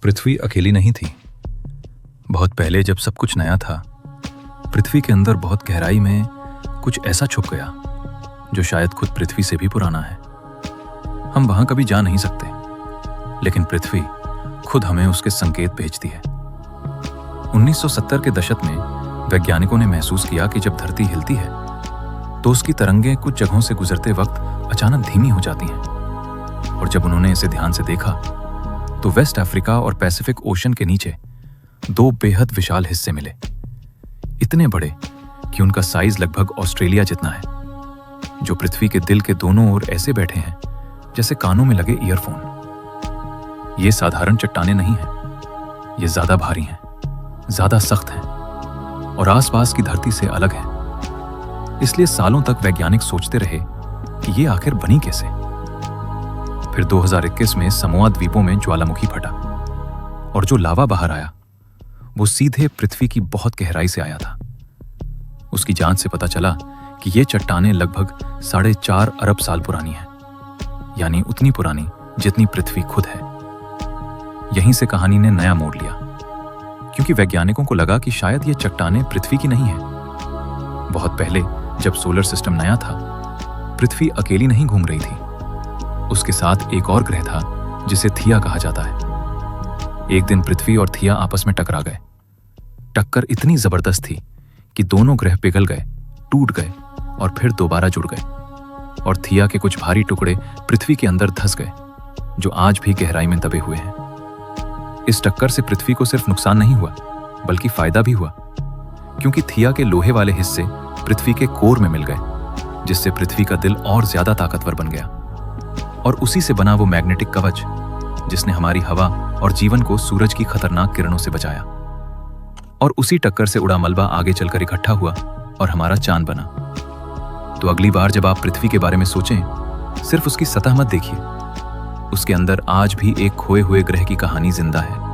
पृथ्वी अकेली नहीं थी। बहुत पहले जब सब कुछ नया था, पृथ्वी के अंदर बहुत गहराई में कुछ ऐसा छुप गया जो शायद खुद पृथ्वी से भी पुराना है। हम वहां कभी जा नहीं सकते, लेकिन पृथ्वी खुद हमें उसके संकेत भेजती है। 1970 के दशक में वैज्ञानिकों ने महसूस किया कि जब धरती हिलती है तो उसकी तरंगें कुछ जगहों से गुजरते वक्त अचानक धीमी हो जाती हैं। और जब उन्होंने इसे ध्यान से देखा तो वेस्ट अफ्रीका और पैसिफिक ओशन के नीचे दो बेहद विशाल हिस्से मिले, इतने बड़े कि उनका साइज लगभग ऑस्ट्रेलिया जितना है, जो पृथ्वी के दिल के दोनों ओर ऐसे बैठे हैं जैसे कानों में लगे ईयरफोन। ये साधारण चट्टानें नहीं हैं, ये ज्यादा भारी हैं, ज्यादा सख्त हैं और आसपास की धरती से अलग हैं। इसलिए सालों तक वैज्ञानिक सोचते रहे कि ये आखिर बनी कैसे। फिर 2021 में समोआ द्वीपों में ज्वालामुखी फटा और जो लावा बाहर आया वो सीधे पृथ्वी की बहुत गहराई से आया था। उसकी जांच से पता चला कि ये चट्टानें लगभग 4.5 अरब साल पुरानी हैं, यानी उतनी पुरानी जितनी पृथ्वी खुद है। यहीं से कहानी ने नया मोड़ लिया, क्योंकि वैज्ञानिकों को लगा कि शायद ये चट्टानें पृथ्वी की नहीं हैं। बहुत पहले जब सोलर सिस्टम नया था, पृथ्वी अकेली नहीं घूम रही थी, उसके साथ एक और ग्रह था जिसे थिया कहा जाता है। एक दिन पृथ्वी और थिया आपस में टकरा गए। टक्कर इतनी जबरदस्त थी कि दोनों ग्रह पिघल गए, टूट गए और फिर दोबारा जुड़ गए, और थिया के कुछ भारी टुकड़े पृथ्वी के अंदर धंस गए, जो आज भी गहराई में दबे हुए हैं। इस टक्कर से पृथ्वी को सिर्फ नुकसान नहीं हुआ, बल्कि फायदा भी हुआ, क्योंकि थिया के लोहे वाले हिस्से पृथ्वी के कोर में मिल गए, जिससे पृथ्वी का दिल और ज्यादा ताकतवर बन गया। और उसी से बना वो मैग्नेटिक कवच जिसने हमारी हवा और जीवन को सूरज की खतरनाक किरणों से बचाया। और उसी टक्कर से उड़ा मलबा आगे चलकर इकट्ठा हुआ और हमारा चांद बना। तो अगली बार जब आप पृथ्वी के बारे में सोचें, सिर्फ उसकी सतह मत देखिए, उसके अंदर आज भी एक खोए हुए ग्रह की कहानी जिंदा है।